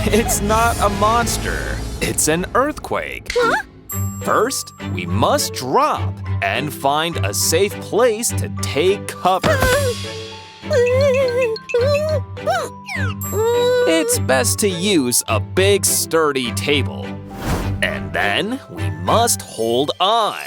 It's not a monster. It's an earthquake. First, we must drop and find a safe place to take cover. It's best to use a big, sturdy table. And then we must hold on.